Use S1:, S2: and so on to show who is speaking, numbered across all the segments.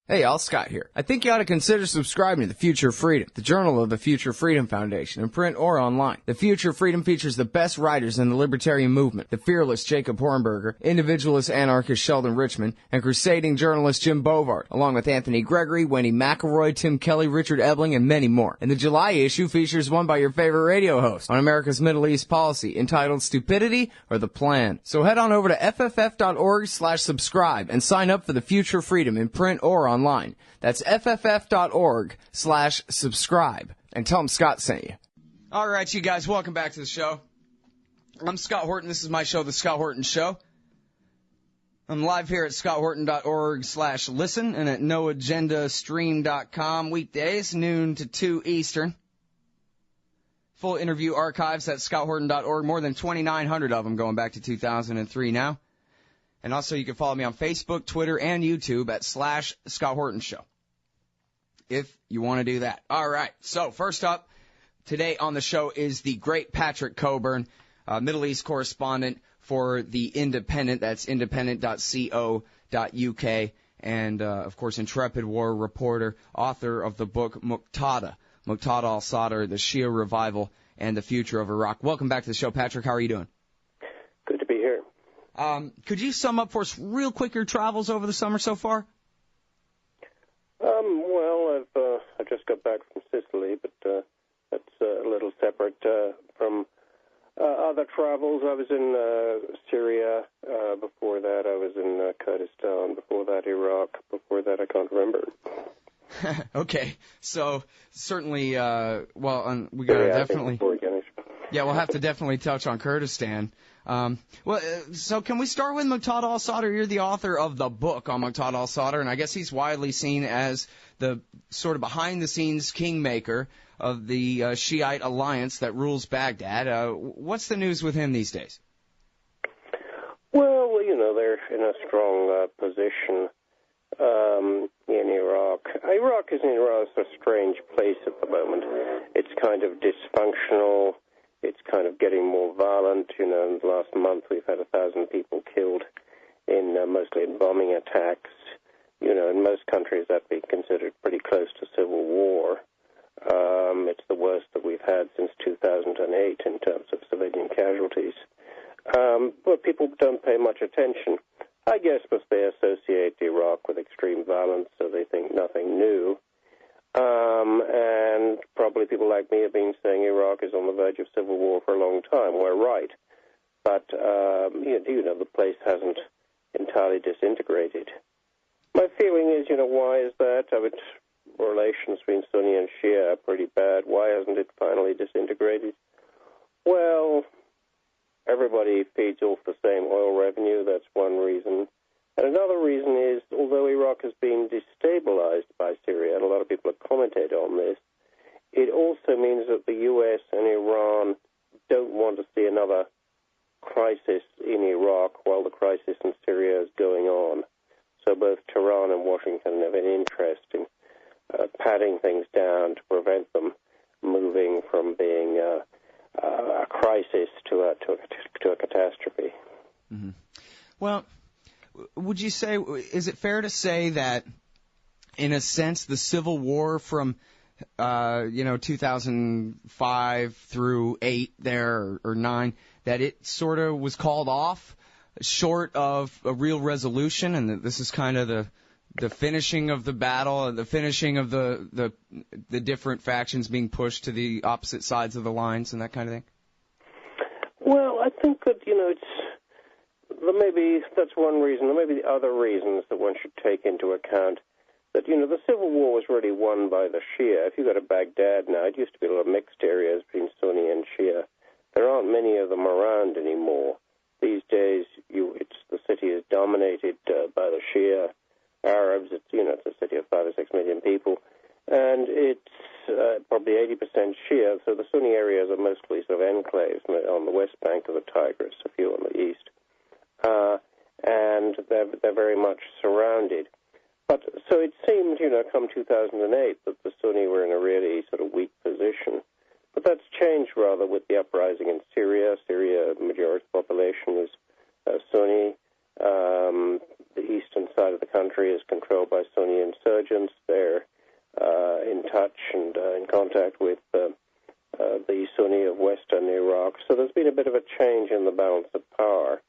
S1: Hey, all, Scott here. I think you ought to consider subscribing to The Future of Freedom, the journal of the Future Freedom Foundation, in print or online. The Future of Freedom features the best writers in the libertarian movement, the fearless Jacob Hornberger, individualist anarchist Sheldon Richman, and crusading journalist Jim Bovard, along with Anthony Gregory, Wendy McElroy, Tim Kelly, Richard Ebling, and many more. And the July issue features one by your favorite radio host on America's Middle East policy, entitled Stupidity or the Plan. So head on over to fff.org/subscribe and sign up for The Future of Freedom in print or online. That's fff.org/subscribe. And tell them Scott sent you. All right, you guys, welcome back to the show. I'm Scott Horton. This is my show, The Scott Horton Show. I'm live here at scotthorton.org/listen and at noagendastream.com weekdays, noon to 2 Eastern. Full interview archives at scotthorton.org, more than 2,900 of them going back to 2003 now. And also, you can follow me on Facebook, Twitter, and YouTube at /Scott Horton Show, if you want to do that. All right. So, first up, today on the show is the great Patrick Cockburn, Middle East correspondent for The Independent. That's independent.co.uk. And, of course, intrepid war reporter, author of the book Muqtada al-Sadr, The Shia Revival and the Future of Iraq. Welcome back to the show, Patrick. How are you doing?
S2: Good to be here.
S1: Could you sum up for us real quick your travels over the summer so far?
S2: Well, I just got back from Sicily, but that's a little separate from other travels. I was in Syria. Before that, I was in Kurdistan. Before that, Iraq. Before that, I can't remember.
S1: Okay, so certainly, we gotta definitely. Yeah, we'll have to definitely touch on Kurdistan. So can we start with Muqtada al-Sadr? You're the author of the book on Muqtada al-Sadr, and I guess he's widely seen as the sort of behind-the-scenes kingmaker of the Shiite alliance that rules Baghdad. What's the news with him these days?
S2: Well, they're in a strong position in Iraq. Iraq is in a rather strange place at the moment. It's kind of dysfunctional. It's kind of getting more violent. In the last month we've had 1,000 people killed mostly in bombing attacks. In most countries that'd be considered pretty close to civil war. It's the worst that we've had since 2008 in terms of civilian casualties. But people don't pay much attention. I guess because they associate Iraq with extreme violence, so they think nothing new. And probably people like me have been saying Iraq is on the verge of civil war for a long time. We're right. But, the place hasn't entirely disintegrated. My feeling is, why is that? Relations between Sunni and Shia are pretty bad. Why hasn't it finally disintegrated? Well, everybody feeds off the same oil revenue. That's one reason. And another reason is, although Iraq has been destabilized by Syria, and a lot of people have commented on this, it also means that the U.S. and Iran don't want to see another crisis in Iraq while the crisis in Syria is going on. So both Tehran and Washington have an interest in patting things down to prevent them moving from being a crisis to a catastrophe.
S1: Mm-hmm. Well, would you say, is it fair to say that, in a sense, the Civil War from 2005 through 8 there, or 9, that it sort of was called off short of a real resolution, and that this is kind of the finishing of the battle, the finishing of the different factions being pushed to the opposite sides of the lines and that kind of thing?
S2: Well, I think that, maybe that's one reason. There may be other reasons that one should take into account. That, the Civil War was really won by the Shia. If you go to Baghdad now, it used to be a lot of mixed areas between Sunni and Shia. There aren't many of them around anymore. These days, the city is dominated by the Shia Arabs. It's a city of 5 or 6 million people, and it's probably 80% Shia. So the Sunni areas are mostly sort of enclaves on the west bank of the Tigris, a few on the east, and they're very much surrounded. But so it seemed, come 2008, that the Sunni were in a really sort of weak position. But that's changed rather with the uprising in Syria. Syria, the majority of the population is Sunni. The eastern side of the country is controlled by Sunni insurgents. They're in touch and in contact with the Sunni of western Iraq. So there's been a bit of a change in the balance of power.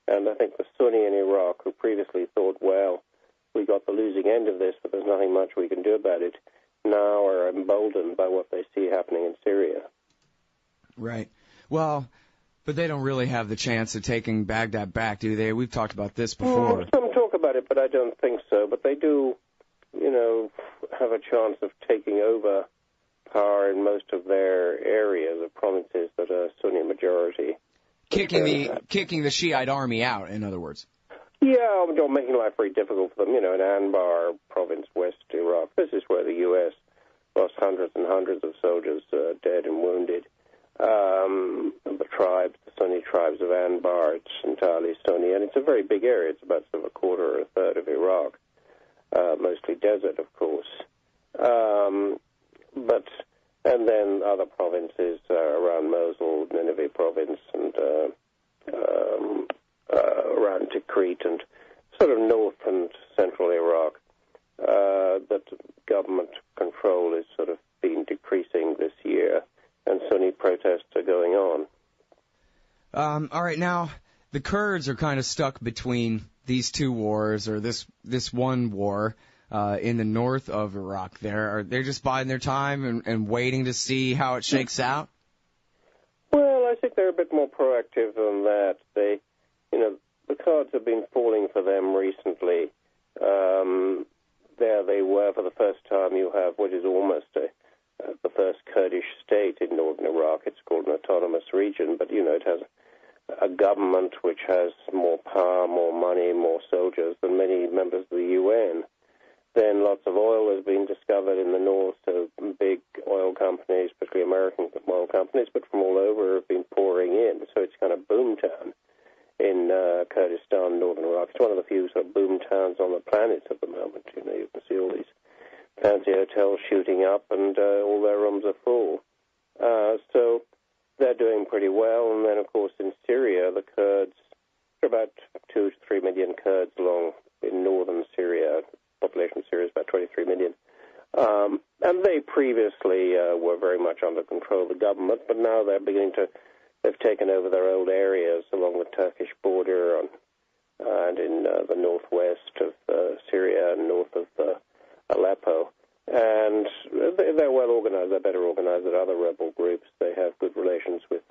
S2: And I think the Sunni in Iraq, who previously thought, well, we got the losing end of this, but there's nothing much we can do about it, now are emboldened by what they see happening in Syria.
S1: Right. Well, but they don't really have the chance of taking Baghdad back, do they? We've talked about this before.
S2: Some talk about it, but I don't think so. But they do, have a chance of taking over power in most of their areas or provinces that are Sunni majority.
S1: Kicking the Shiite army out, in other words.
S2: Yeah, making life very difficult for them. In Anbar province, west Iraq, this is where the U.S. lost hundreds and hundreds of soldiers dead and wounded. The Sunni tribes of Anbar, it's entirely Sunni, and it's a very big area. It's about sort of a quarter or a third of Iraq, mostly desert, of course. And then other provinces around Mosul, Nineveh province, and around Tikrit and sort of north and central Iraq, that government control is sort of been decreasing this year, and Sunni protests are going on.
S1: All right, now the Kurds are kind of stuck between these two wars, or this one war in the north of Iraq. They're just biding their time and waiting to see how it shakes out.
S2: Well, I think they're a bit more proactive than that. The cards have been falling for them recently. There they were for the first time. You have what is almost the first Kurdish state in northern Iraq. It's called an autonomous region, but it has a government which has more power, more money, more soldiers than many members of the UN. Then lots of oil has been discovered in the north, so big oil companies, particularly American oil companies, but from all over have been pouring in. So it's kind of boomtown in Kurdistan, northern Iraq. It's one of the few sort of boom towns on the planet at the moment. You can see all these fancy hotels shooting up, and all their rooms are full. So they're doing pretty well. And then, of course, in Syria, the Kurds, there are about 2 to 3 million Kurds along in northern Syria. The population of Syria is about 23 million. And they previously were very much under control of the government, but now they've taken over their old areas along the Turkish border and in the northwest of Syria and north of Aleppo. And they're well organized. They're better organized than other rebel groups. They have good relations with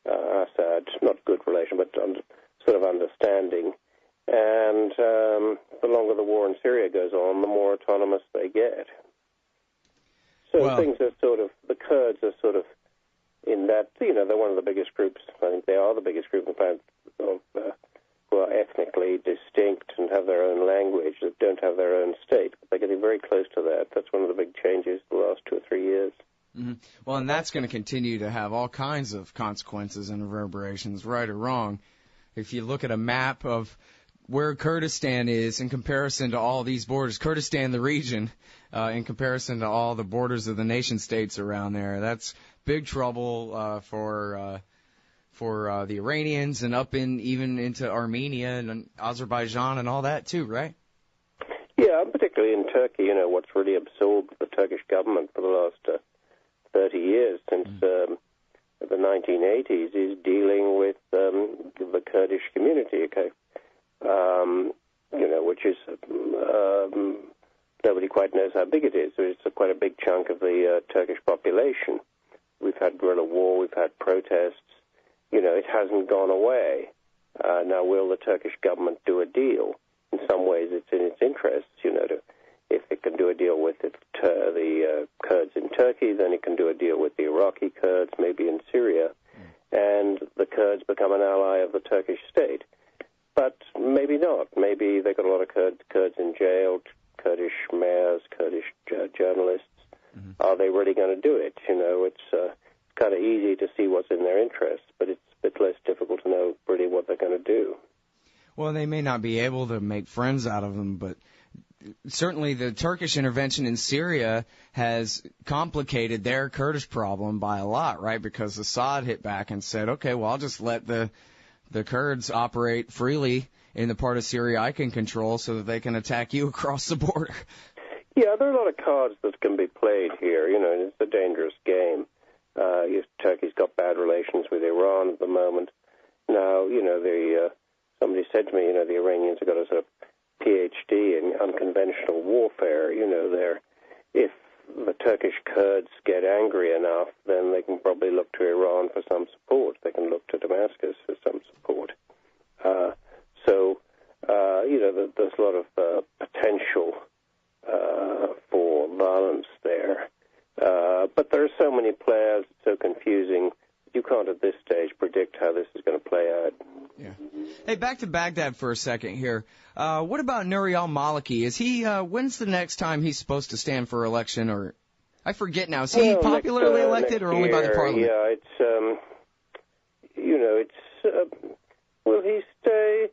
S2: Assad. Not good relation, but sort of understanding. And the longer the war in Syria goes on, the more autonomous they get. So things are the Kurds are sort of in that, they're one of the biggest groups. I think they are the biggest group, in fact, who are ethnically distinct and have their own language, that don't have their own state. But they're getting very close to that. That's one of the big changes the last 2 or 3 years.
S1: Mm-hmm. Well, and that's going to continue to have all kinds of consequences and reverberations, right or wrong. If you look at a map of where Kurdistan is in comparison to all these borders, Kurdistan, the region, in comparison to all the borders of the nation states around there, that's big trouble for the Iranians and even into Armenia and Azerbaijan and all that too, right?
S2: Yeah, particularly in Turkey, what's really absorbed the Turkish government for the last 30 years, since the 1980s, is dealing with the Kurdish community, okay? Which is, nobody quite knows how big it is. It's quite a big chunk of the Turkish population. We've had guerrilla war, we've had protests. It hasn't gone away. Now, will the Turkish government do a deal? In some ways, it's in its interests, if it can do a deal with the Kurds in Turkey, then it can do a deal with the Iraqi Kurds, maybe in Syria, and the Kurds become an ally of the Turkish state. But maybe not. Maybe they've got a lot of Kurds in jail, Kurdish mayors, Kurdish journalists. Mm-hmm. Are they really going to do it? It's kind of easy to see what's in their interests, but it's a bit less difficult to know really what they're going to do.
S1: Well, they may not be able to make friends out of them, but certainly the Turkish intervention in Syria has complicated their Kurdish problem by a lot, right? Because Assad hit back and said, okay, well, I'll just let the Kurds operate freely in the part of Syria I can control so that they can attack you across the border.
S2: Yeah, there are a lot of cards that can be played here, and it's a dangerous game. Turkey's got bad relations with Iran at the moment. Now, somebody said to me, the Iranians have got a sort of PhD in unconventional warfare. If the Turkish Kurds get angry enough, then they can probably look to Iran for some support. They can look to Damascus for some support. There's a lot of potential for violence there. But there are so many players, it's so confusing. You can't at this stage predict how this is going to play out.
S1: Yeah. Hey, back to Baghdad for a second here. What about Nouri al-Maliki? Is he? When's the next time he's supposed to stand for election? Or I forget now. Is he popularly elected or only by the parliament?
S2: Yeah, will he stay?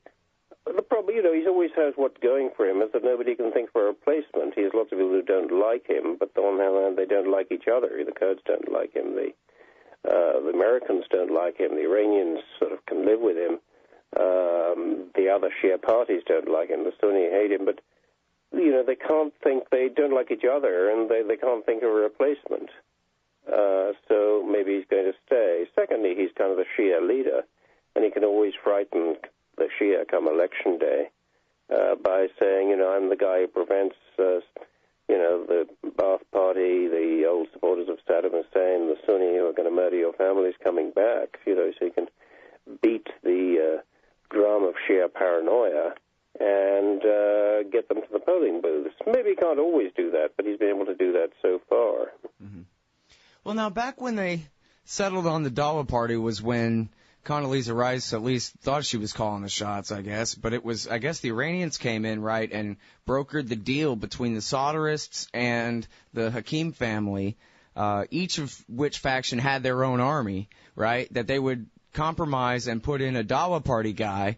S2: The problem, he always has what's going for him is that nobody can think for a replacement. He has lots of people who don't like him, but on the other hand, they don't like each other. The Kurds don't like him. The Americans don't like him. The Iranians sort of can live with him. The other Shia parties don't like him. The Sunni hate him, but they can't think. They don't like each other, and they can't think of a replacement. So maybe he's going to stay. Secondly, he's kind of the Shia leader, and he can always frighten the Shia come election day by saying, I'm the guy who prevents, the Ba'ath Party, the old supporters of Saddam Hussein, the Sunni who are going to murder your families coming back, so he can beat the drum of Shia paranoia and get them to the polling booths. Maybe he can't always do that, but he's been able to do that so far.
S1: Mm-hmm. Well, now, back when they settled on the Dawa Party was when Condoleezza Rice at least thought she was calling the shots, I guess. But it was, I guess the Iranians came in, right, and brokered the deal between the Sadrists and the Hakim family, each of which faction had their own army, right, that they would compromise and put in a Dawa Party guy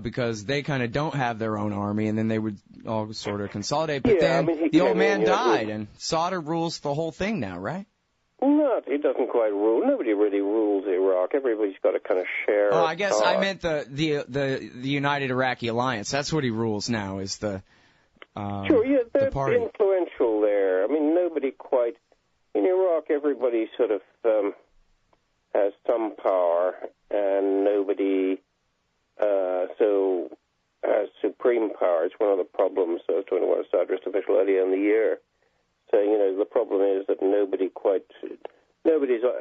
S1: because they kind of don't have their own army, and then they would all sort of consolidate. But the old man died, and Sadr rules the whole thing now, right?
S2: No, he doesn't quite rule. Nobody really rules Iraq. Everybody's got to kind of share.
S1: Oh, I guess I meant the United Iraqi Alliance. That's what he rules now. Is the
S2: sure? Yeah, they're influential there. I mean, nobody quite in Iraq. Everybody sort of has some power, and nobody so has supreme power. It's one of the problems. I was talking to one Sadrist official earlier in the year, saying, the problem is that nobody's,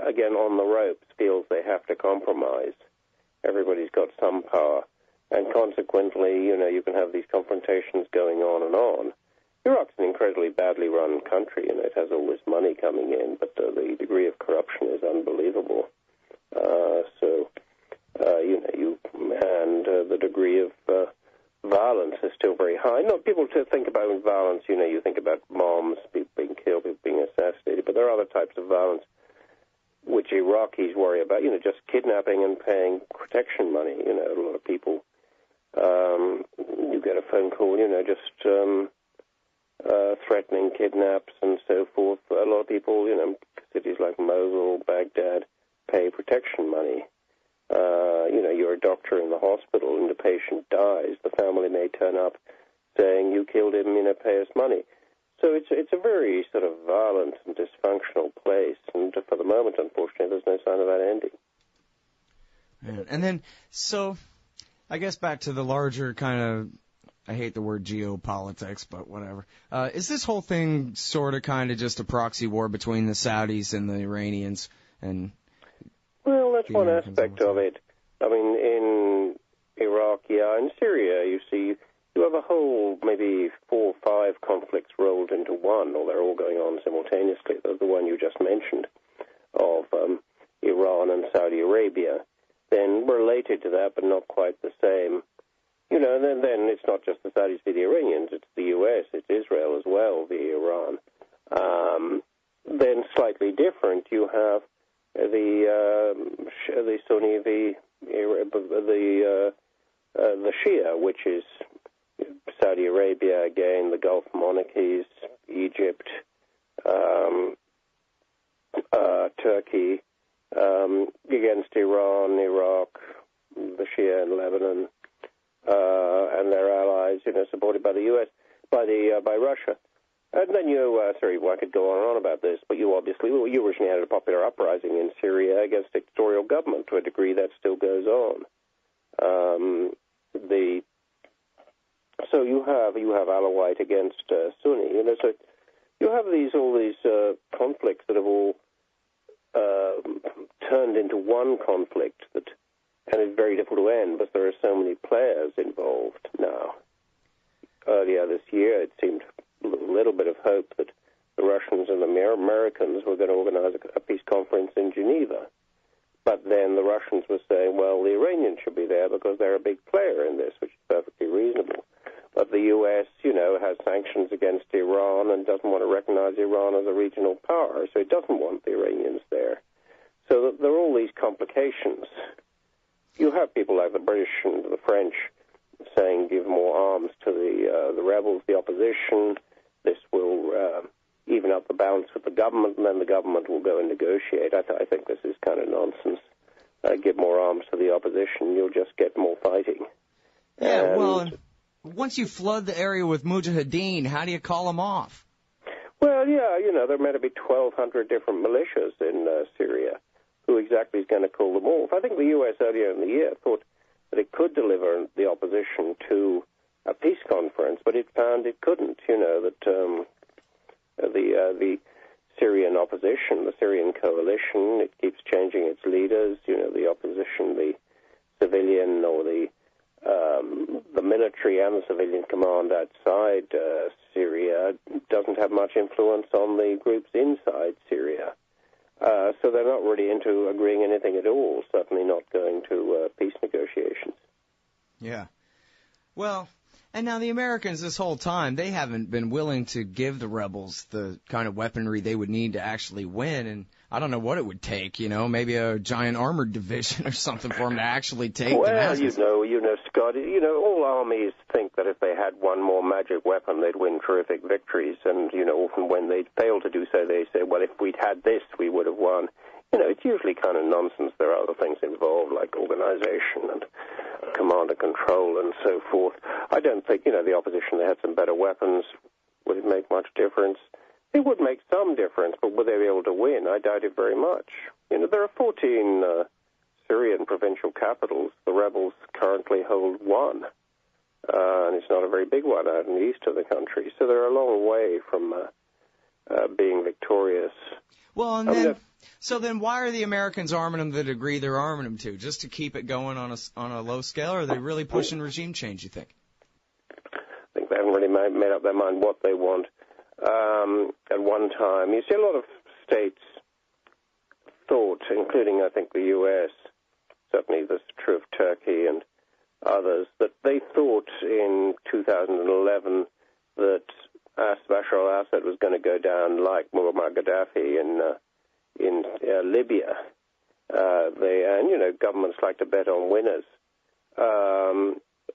S2: again, on the ropes, feels they have to compromise. Everybody's got some power. And consequently, you can have these confrontations going on and on. Iraq's an incredibly badly run country, it has all this money coming in, but the degree of corruption is unbelievable. The degree of violence is still very high. No, people think about violence, you think about bombs, people being killed, people being assassinated, but there are other types of violence which Iraqis worry about, just kidnapping and paying protection money. A lot of people, you get a phone call, just threatening kidnaps and so forth. A lot of people, cities like Mosul, Baghdad, pay protection money. You're a doctor in the hospital and the patient dies. The family may turn up saying, you killed him, pay us money. So it's a very sort of violent and dysfunctional place. And for the moment, unfortunately, there's no sign of that ending.
S1: And then, so, I guess back to the larger kind of, I hate the word geopolitics, but whatever. Is this whole thing sort of kind of just a proxy war between the Saudis and the Iranians?
S2: Well, that's one aspect of it. I mean, in Iraq, in Syria, you have a whole maybe 4 or 5 conflicts rolled into one, or they're all going on simultaneously. The one you just mentioned of Iran and Saudi Arabia, then related to that, but not quite the same. And then it's not just the Saudis v. the Iranians, it's the U.S., it's Israel as well v. Iran. Then slightly different, you have the Sunni v. the Shia, which is Saudi Arabia, again, the Gulf monarchies, Egypt, Turkey, against Iran, Iraq, the Shia in Lebanon, and their allies, supported by the U.S., by Russia. And then I could go on and on about this, but you originally had a popular uprising in Syria against dictatorial government. To a degree, that still goes on. So you have Alawite against Sunni. So you have all these conflicts that have all turned into one conflict and it's very difficult to end because there are so many players involved now. Earlier this year, it seemed a little bit of hope that the Russians and the Americans were going to organize a peace conference in Geneva. But then the Russians were saying, well, the Iranians should be there because they're a big player in this, which is perfectly reasonable. But the U.S., has sanctions against Iran and doesn't want to recognize Iran as a regional power, so it doesn't want the Iranians there. So there are all these complications. You have people like the British and the French saying give more arms to the rebels, the opposition. This will even up the balance with the government, and then the government will go and negotiate. I think this is kind of nonsense. Give more arms to the opposition, you'll just get more fighting.
S1: Yeah, well, once you flood the area with mujahideen, how do you call them off?
S2: Well, yeah, there are meant to be 1,200 different militias in Syria. Who exactly is going to call them off? I think the U.S. earlier in the year thought that it could deliver the opposition to a peace conference, but it found it couldn't. That the Syrian opposition, the Syrian coalition, it keeps changing its leaders. The opposition, the civilian or the military and the civilian command outside Syria doesn't have much influence on the groups inside Syria. So they're not really into agreeing anything at all, certainly not going to peace negotiations.
S1: Yeah. Well, and now the Americans this whole time, they haven't been willing to give the rebels the kind of weaponry they would need to actually win, and I don't know what it would take, maybe a giant armored division or something for them to actually take Damascus.
S2: Scott, all armies think that if they had one more magic weapon, they'd win terrific victories, and, often when they fail to do so, they say, well, if we'd had this, we would have won. It's usually kind of nonsense. There are other things involved, like organization and command and control and so forth. I don't think, the opposition, they had some better weapons. Would it make much difference? It would make some difference, but would they be able to win? I doubt it very much. There are 14 Syrian provincial capitals. The rebels currently hold one, and it's not a very big one out in the east of the country. So they're a long way from being victorious.
S1: Well, and then why are the Americans arming them to the degree they're arming them to? Just to keep it going on a low scale, or are they really pushing regime change, you think?
S2: I think they haven't really made up their mind what they want. At one time, you see a lot of states thought, including, I think, the U.S., certainly this is true of Turkey and others, that they thought in 2011 that Bashar al-Assad was going to go down like Muammar Gaddafi in Libya. Governments like to bet on winners.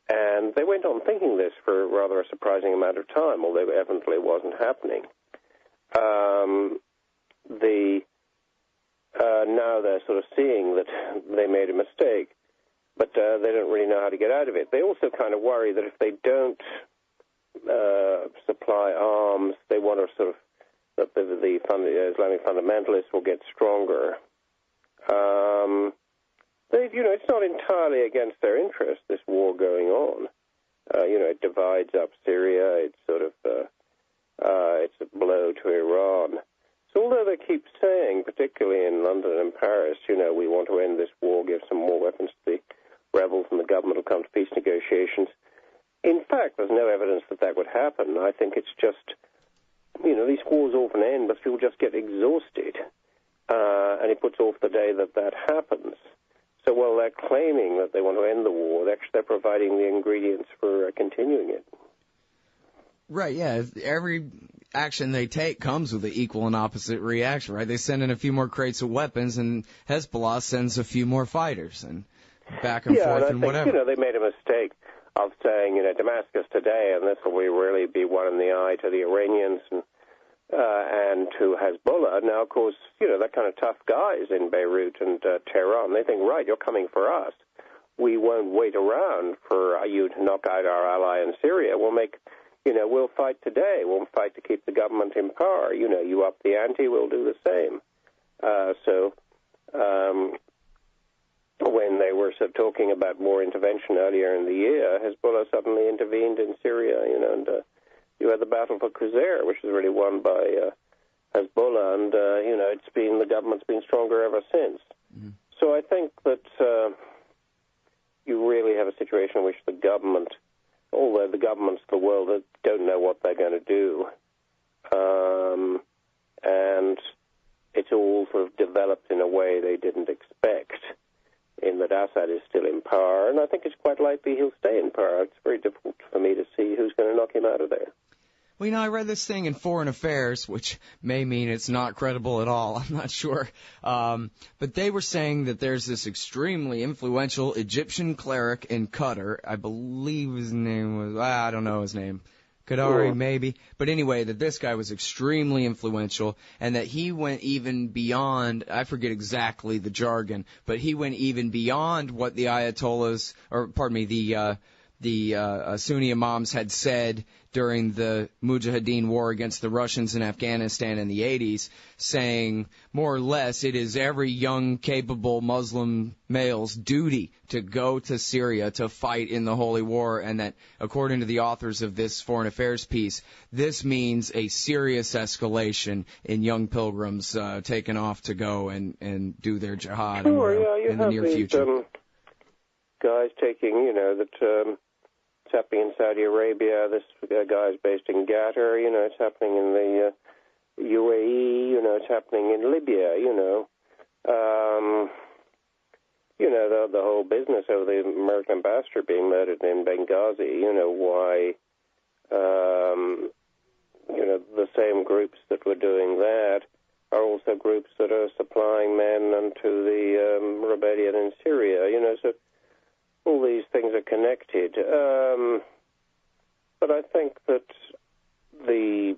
S2: And they went on thinking this for rather a surprising amount of time, although evidently it wasn't happening. Now they're sort of seeing that they made a mistake, but they don't really know how to get out of it. They also kind of worry that if they don't supply arms, they want to sort of that the Islamic fundamentalists will get stronger. It's not entirely against their interest, this war going on. It divides up Syria. It's sort of it's a blow to Iran. So although they keep saying, particularly in London and Paris, we want to end this war, give some more weapons to the rebels, and the government will come to peace negotiations. In fact, there's no evidence that would happen. I think it's just, these wars often end, but people just get exhausted, and it puts off the day that happens. So while they're claiming that they want to end the war, they're providing the ingredients for continuing it.
S1: Right, yeah. Every action they take comes with an equal and opposite reaction, right? They send in a few more crates of weapons, and Hezbollah sends a few more fighters, and back and forth and whatever.
S2: They made a mistake of saying, Damascus today, and this will really be one in the eye to the Iranians and to Hezbollah. Now, of course, they're kind of tough guys in Beirut and Tehran. They think, right, you're coming for us. we won't wait around for you to knock out our ally in Syria. We'll fight today. We'll fight to keep the government in power. You up the ante, we'll do the same. When they were sort of talking about more intervention earlier in the year, Hezbollah suddenly intervened in Syria, and you had the battle for Qusair, which was really won by Hezbollah, and the government's been stronger ever since. Mm-hmm. So I think that you really have a situation in which the government, although the governments of the world don't know what they're going to do, and it's all sort of developed in a way they didn't expect, in that Assad is still in power, and I think it's quite likely he'll stay in power. It's very difficult for me to see who's going to knock him out of there.
S1: Well, I read this thing in Foreign Affairs, which may mean it's not credible at all. I'm not sure. But they were saying that there's this extremely influential Egyptian cleric in Qatar. I believe his name was, I don't know his name. Qadari, maybe. But anyway, that this guy was extremely influential and that he went even beyond, I forget exactly the jargon, but he went even beyond what the Ayatollahs, the Sunni imams had said during the Mujahideen war against the Russians in Afghanistan in the 80s, saying more or less it is every young, capable Muslim male's duty to go to Syria to fight in the Holy War, and that, according to the authors of this Foreign Affairs piece, this means a serious escalation in young pilgrims taking off to go and do their jihad in the near future.
S2: Guys taking, it's happening in Saudi Arabia. This guy is based in Qatar. It's happening in the UAE. It's happening in Libya. The whole business over the American ambassador being murdered in Benghazi. Why? The same groups that were doing that are also groups that are supplying men unto the rebellion in Syria. So all these things are connected. But I think that the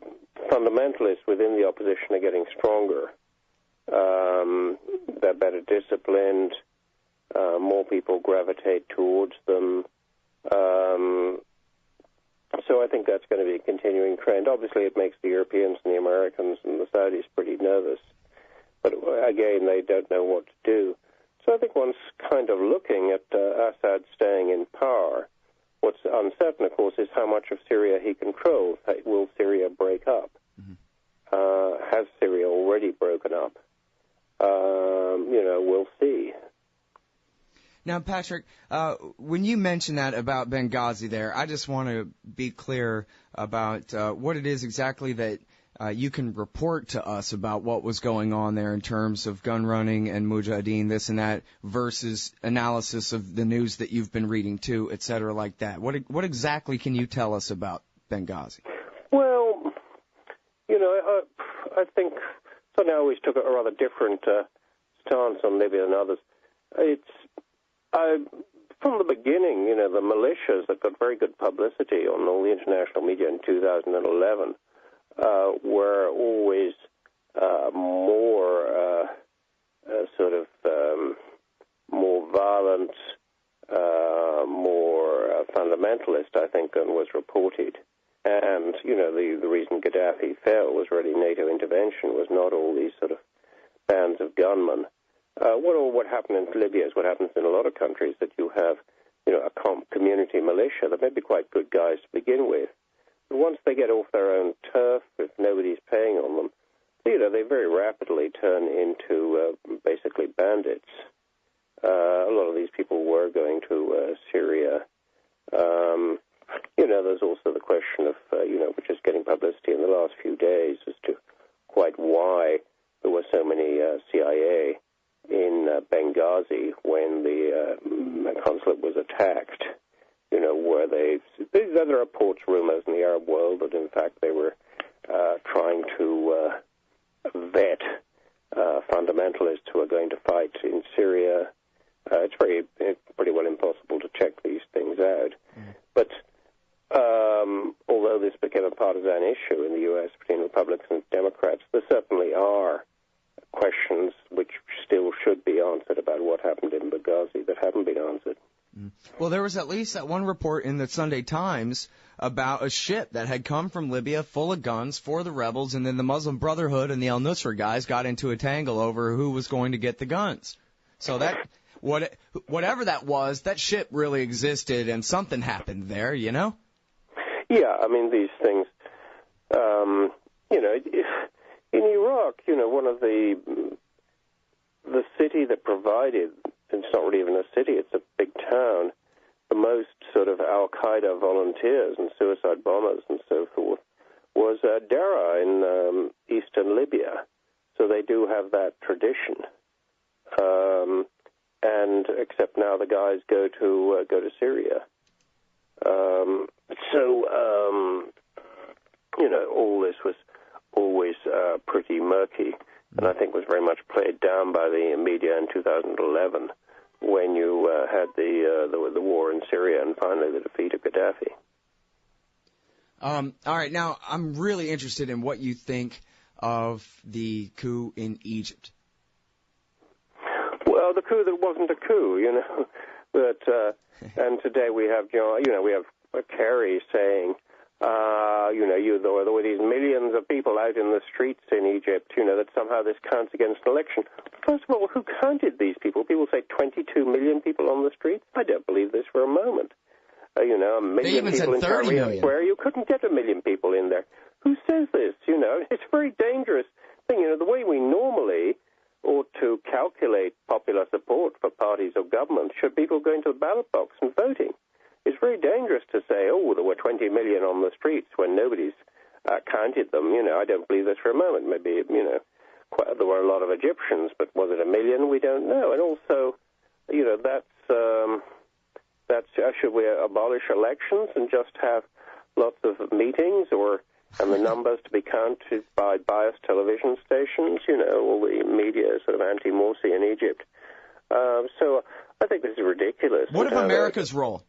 S2: fundamentalists within the opposition are getting stronger. They're better disciplined. More people gravitate towards them. So I think that's going to be a continuing trend. Obviously, it makes the Europeans and the Americans and the Saudis pretty nervous. But again, they don't know what to do. So I think one's kind of looking at Assad staying in power. What's uncertain, of course, is how much of Syria he controls. Will Syria break up? Mm-hmm. Has Syria already broken up? We'll see.
S1: Now, Patrick, when you mention that about Benghazi there, I just want to be clear about what it is exactly that you can report to us about what was going on there in terms of gun running and mujahideen, this and that, versus analysis of the news that you've been reading too, et cetera, like that. What exactly can you tell us about Benghazi?
S2: Well, I think I always took a rather different stance on Libya than others. From the beginning, the militias that got very good publicity on all the international media in 2011 were always more more violent, more fundamentalist, I think, than was reported. And, the reason Gaddafi fell was really NATO intervention, was not all these sort of bands of gunmen. What happened in Libya is what happens in a lot of countries, that you have, a community militia that may be quite good guys to begin with. But once they get off their own turf, if nobody's paying on them, they very rapidly turn into basically bandits. A lot of these people were going to Syria. There's also the question of, which is getting publicity in the last few days, as to quite why there were so many CIA in Benghazi when the consulate was attacked. There are reports, rumors in the Arab world that in fact they were trying to vet fundamentalists who are going to fight in Syria. It's pretty well impossible to check these things out. But although this became a partisan issue in the U.S. between Republicans and Democrats, there certainly are questions which still should be answered about what happened in Benghazi that haven't been answered.
S1: Well, there was at least that one report in the Sunday Times about a ship that had come from Libya full of guns for the rebels, and then the Muslim Brotherhood and the al-Nusra guys got into a tangle over who was going to get the guns. So that, whatever that was, that ship really existed, and something happened there, you know?
S2: Yeah, I mean, these things, in Iraq, one of the city that provided, it's not really even a city, it's a big town, the most sort of al-Qaeda volunteers and suicide bombers and so forth, was Daraa in eastern Libya. So they do have that tradition. And except now the guys go to Syria. All this was always pretty murky, and I think was very much played down by the media in 2011 when you had the war in Syria and finally the defeat of Gaddafi.
S1: All right, now I'm really interested in what you think of the coup in Egypt.
S2: Well, the coup that wasn't a coup, but and today we have Kerry saying, there were these millions of people out in the streets in Egypt, that somehow this counts against an election. First of all, who counted these people? People say 22 million people on the streets. I don't believe this for a moment. A million people in Tahrir Square. You couldn't get a million people in there. Who says this? It's a very dangerous thing. The way we normally ought to calculate popular support for parties or government should people going to the ballot box and voting. It's very dangerous to say, there were 20 million on the streets when nobody's counted them. I don't believe this for a moment. Maybe, there were a lot of Egyptians, but was it a million? We don't know. And also, should we abolish elections and just have lots of meetings and the numbers to be counted by biased television stations? All the media is sort of anti-Morsi in Egypt. So I think this is ridiculous.
S1: What of America's role?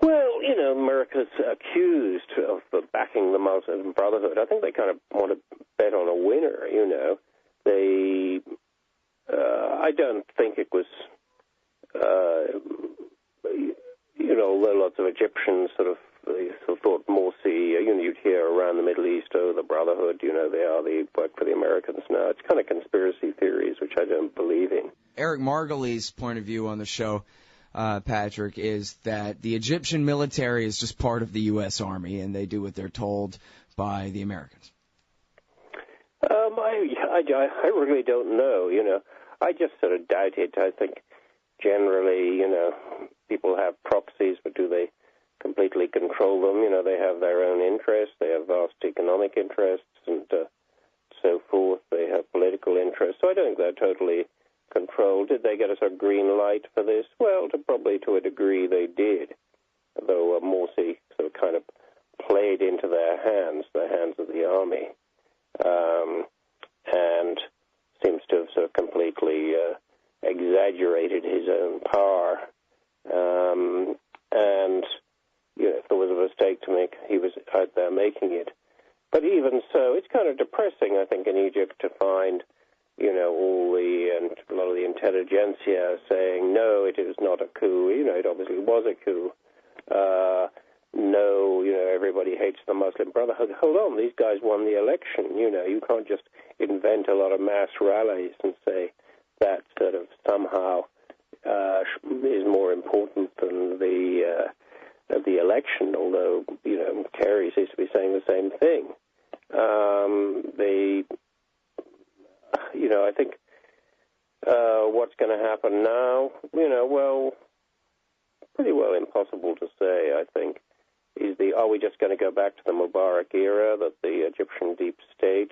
S2: Well, America's accused of backing the Muslim Brotherhood. I think they kind of want to bet on a winner, I don't think it was, although lots of Egyptians sort of thought Morsi, you'd hear around the Middle East, the Brotherhood, they work for the Americans now. It's kind of conspiracy theories, which I don't believe in.
S1: Eric Margolese' point of view on the show, Patrick, is that the Egyptian military is just part of the U.S. Army, and they do what they're told by the Americans.
S2: I really don't know, I just sort of doubt it. I think generally, people have proxies, but do they completely control them? They have their own interests. They have vast economic interests and so forth. They have political interests. So I don't think they're totally controlled. Did they get us a green light for this? Well, probably to a degree they did, though Morsi sort of kind of played into their hands, the hands of the army, and seems to have sort of completely exaggerated his own power. And if there was a mistake to make, he was out there making it. But even so, it's kind of depressing, I think, in Egypt to find a lot of the intelligentsia saying, no, it is not a coup. It obviously was a coup. No, everybody hates the Muslim Brotherhood. Hold on, these guys won the election. You can't just invent a lot of mass rallies and say that sort of somehow is more important than the election, although, Kerry seems to be saying the same thing. I think what's going to happen now, pretty well impossible to say, I think. Are we just going to go back to the Mubarak era, that the Egyptian deep state,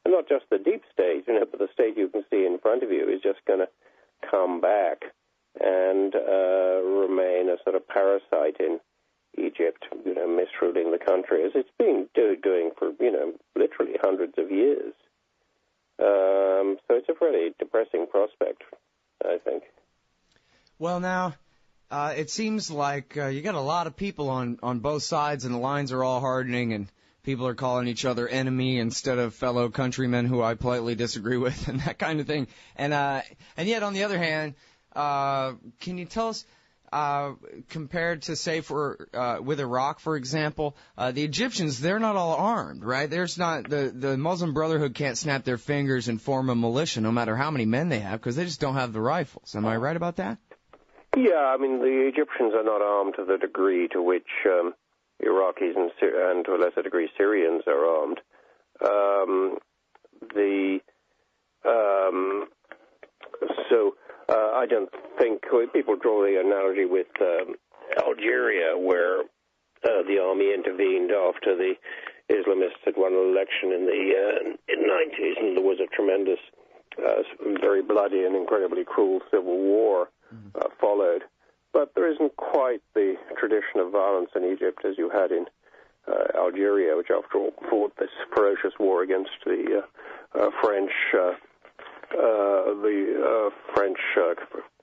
S2: and not just the deep state, but the state you can see in front of you is just going to come back and remain a sort of parasite in Egypt, misruling the country, as it's been doing for, literally hundreds of years. So it's a really depressing prospect, I think.
S1: Well, now, it seems like you got a lot of people on both sides, and the lines are all hardening, and people are calling each other enemy instead of fellow countrymen who I politely disagree with, and that kind of thing. And yet, on the other hand, Can you tell us, compared to, say, with Iraq, for example, the Egyptians, they're not all armed, right? There's not, the Muslim Brotherhood can't snap their fingers and form a militia no matter how many men they have, because they just don't have the rifles. Am I right about that?
S2: Yeah, I mean, the Egyptians are not armed to the degree to which Iraqis and to a lesser degree Syrians are armed. I don't think people draw the analogy with Algeria, where the army intervened after the Islamists had won an election in the 90s, and there was a tremendous, very bloody and incredibly cruel civil war followed. But there isn't quite the tradition of violence in Egypt as you had in Algeria, which after all fought this ferocious war against the French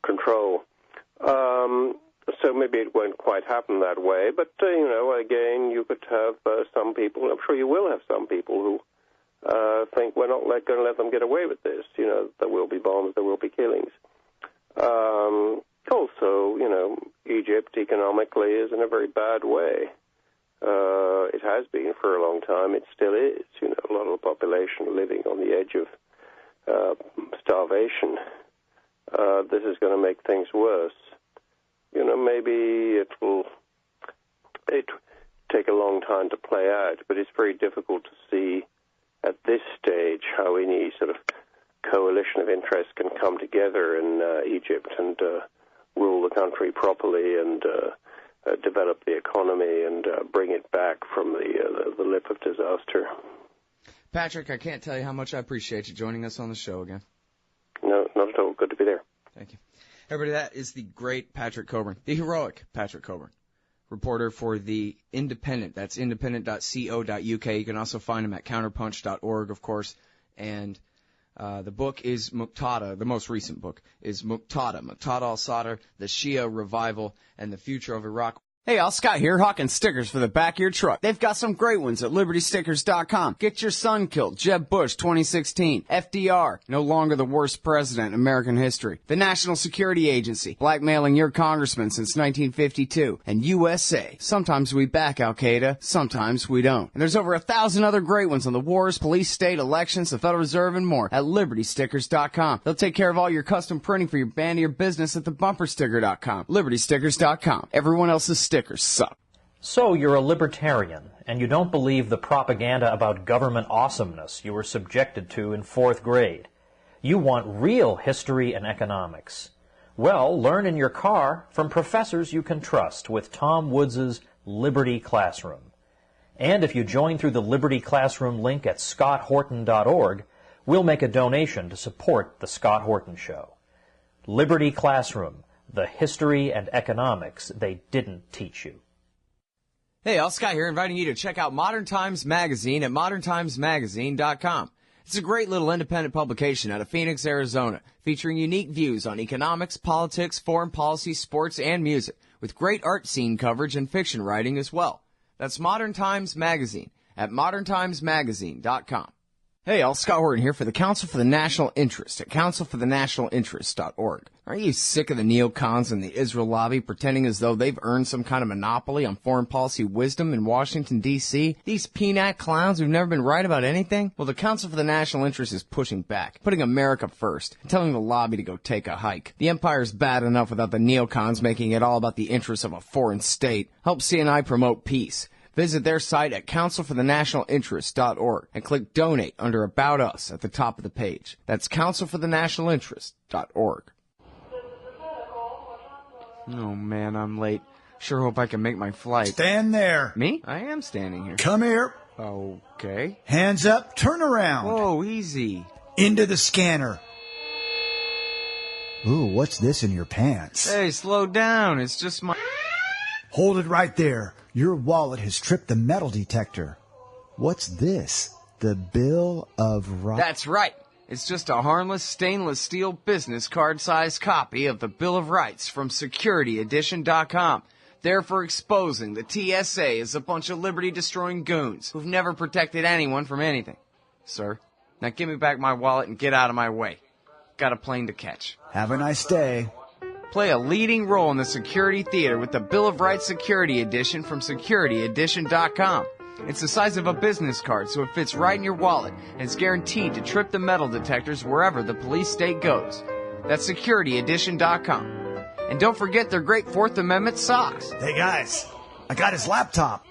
S2: control. So maybe it won't quite happen that way. But again, you could have some people. I'm sure you will have some people who think we're not going to let them get away with this. There will be bombs, there will be killings. Also, Egypt economically is in a very bad way. It has been for a long time. It still is. A lot of the population living on the edge of starvation. This is going to make things worse. Maybe it will take a long time to play out, but it's very difficult to see at this stage how any sort of coalition of interests can come together in Egypt and rule the country properly and develop the economy and bring it back from the lip of disaster.
S1: Patrick, I can't tell you how much I appreciate you joining us on the show again.
S2: No, not at all. Good to be there.
S1: Thank you. Everybody, that is the great Patrick Cockburn, the heroic Patrick Cockburn, reporter for The Independent. That's independent.co.uk. You can also find him at counterpunch.org, of course. And the book is Muqtada. The most recent book is Muqtada al-Sadr, the Shia Revival, and the Future of Iraq.
S3: Hey, Al Scott here, hawking stickers for the back of your truck. They've got some great ones at LibertyStickers.com. Get your son killed, Jeb Bush 2016. FDR, no longer the worst president in American history. The National Security Agency, blackmailing your congressman since 1952. And USA, sometimes we back Al-Qaeda, sometimes we don't. And there's over 1,000 other great ones on the wars, police, state, elections, the Federal Reserve, and more at LibertyStickers.com. They'll take care of all your custom printing for your band or your business at thebumpersticker.com. LibertyStickers.com. Everyone else's stickers suck.
S4: So you're a libertarian, and you don't believe the propaganda about government awesomeness you were subjected to in 4th grade. You want real history and economics. Well, learn in your car from professors you can trust with Tom Woods' Liberty Classroom. And if you join through the Liberty Classroom link at scotthorton.org, we'll make a donation to support The Scott Horton Show. Liberty Classroom. The history and economics they didn't teach you.
S3: Hey, Al Scott here, inviting you to check out Modern Times Magazine at moderntimesmagazine.com. It's a great little independent publication out of Phoenix, Arizona, featuring unique views on economics, politics, foreign policy, sports, and music, with great art scene coverage and fiction writing as well. That's Modern Times Magazine at moderntimesmagazine.com. Hey, Al Scott Horton here for the Council for the National Interest at councilforthenationalinterest.org. Aren't you sick of the neocons and the Israel lobby pretending as though they've earned some kind of monopoly on foreign policy wisdom in Washington, D.C.? These peanut clowns who've never been right about anything? Well, the Council for the National Interest is pushing back, putting America first, and telling the lobby to go take a hike. The empire's bad enough without the neocons making it all about the interests of a foreign state. Help CNI promote peace. Visit their site at councilforthenationalinterest.org and click Donate under About Us at the top of the page. That's councilforthenationalinterest.org. Oh, man, I'm late. Sure hope I can make my flight.
S5: Stand there.
S3: Me? I am standing here.
S5: Come here.
S3: Okay.
S5: Hands up, turn around.
S3: Whoa, easy.
S5: Into the scanner. Ooh, what's this in your pants?
S3: Hey, slow down. It's just my...
S5: Hold it right there. Your wallet has tripped the metal detector. What's this? The Bill of Rights?
S3: That's right. It's just a harmless stainless steel business card-sized copy of the Bill of Rights from SecurityEdition.com. There for exposing the TSA as a bunch of liberty-destroying goons who've never protected anyone from anything. Sir, now give me back my wallet and get out of my way. Got a plane to catch.
S5: Have a nice day.
S3: Play a leading role in the security theater with the Bill of Rights Security Edition from SecurityEdition.com. It's the size of a business card, so it fits right in your wallet, and it's guaranteed to trip the metal detectors wherever the police state goes. That's SecurityEdition.com. And don't forget their great Fourth Amendment socks.
S5: Hey guys, I got his laptop.